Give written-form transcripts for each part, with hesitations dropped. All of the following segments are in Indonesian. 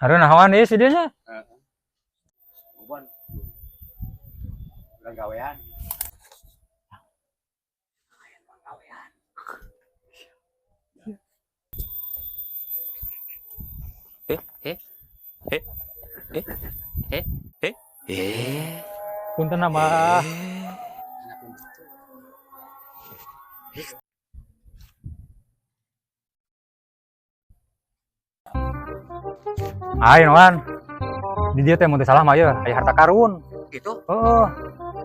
Harus nahan ieu si dieu nya. Ubon. Udah gawean. Punten Abah. Ayo Wan. Di dia teh mun teu salah mah ieu aya harta karun. Gitu? Heeh.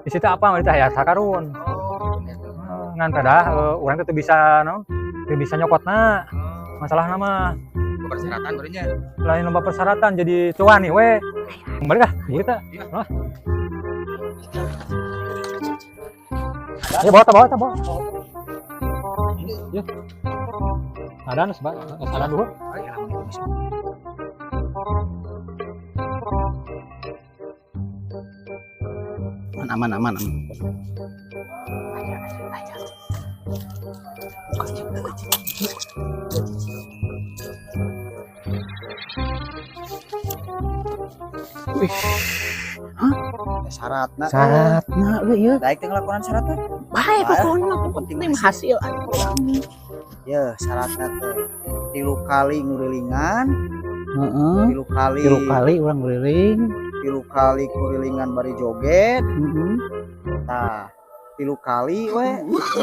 Di situ apa mah teh aya harta karun. Ngan dah urang teh teu bisa naon? Teu bisa nyokotna. Masalahna mah Persyaratan berenya. lain lomba persyaratan jadi tuan nih we. Balik ah, kita. Lah. Ya bawa. Ya. Adan sadan dulu. Aman. Wih. Hah? Syaratna. Syaratna ieu. Daek teh ngelakonan syaratna. Bae pokoknya penting hasil. Ya, syaratna teh 3 kali ngurilingan, Heeh. 3 kali urang keliling. 3 kali kurilingan bari joget. Heeh. Tah, 3 kali we.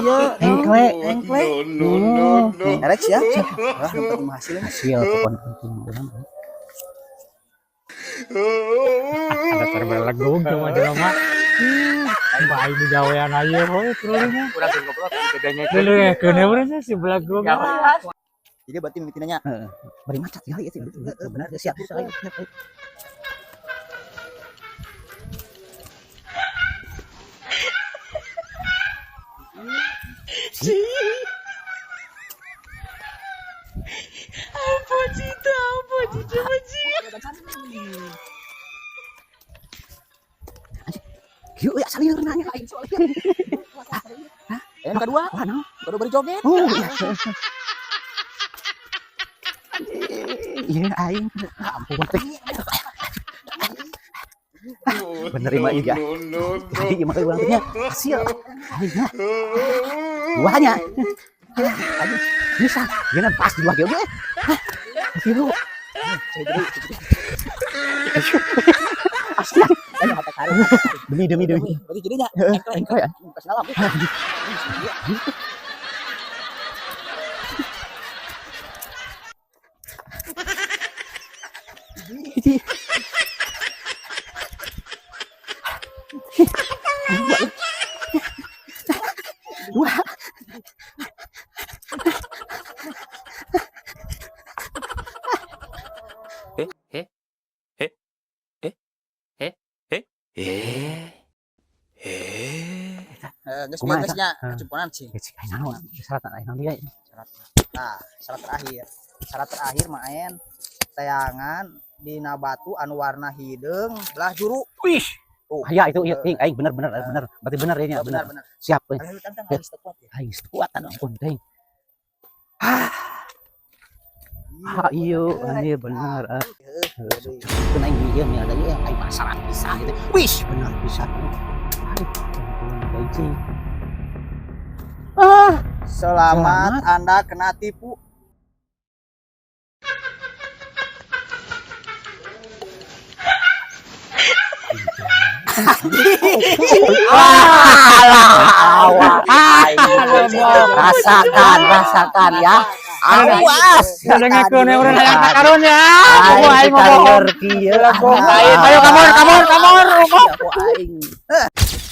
Iya, Engkle. No. Erek ya. Lah, penting hasilnya. Hasil pokoknya penting urang. Ada terbelenggung cuma jelema. Bae di gawean ayeuna we kurangnya. Urang keur ngobrol bedanya. Dulu ya keun urangnya si belenggung. Jadi berarti mikirannya Heeh. Bari macet ya ieu bener siap. Yuk ya salir nanya aing soal ieu. yang kedua, Wah, naon? baru bari joget. Oh, iya. Iya aing. Ampun teh. Bener mah iya. Tadi gimana urang teh hasil. Aing. Duanya. Aduh, bisa. Gimana pas dua ge oge. Hasil. Asli. Demi. Berarti jadinya Engkau ya. pas dalam. Dua. Geus Kumaha bieu eta? geusnya cumpunan sih. Aing naon? Syarat aing naon dia. Nah, syarat terakhir. Syarat terakhir maen tayangan dina batu anu warna hideung belah juru. Wih. Tuh. Ya itu iya aing bener. Berarti bener ya bener. Benar. Siap euy. Ayo tantang harus kuat ya. Aing kuat ampun teh. Iya, anjir bener. Itu aing ieu nya ada ieu aing masalah bisa gitu. Wih, bener bisa. Ampun, Selamat Anda kena tipu. Rasakan ya. Awas. Dengekeun urang aya harta karun ya. Aing mah bohong. Aing Ayo kamor. aing.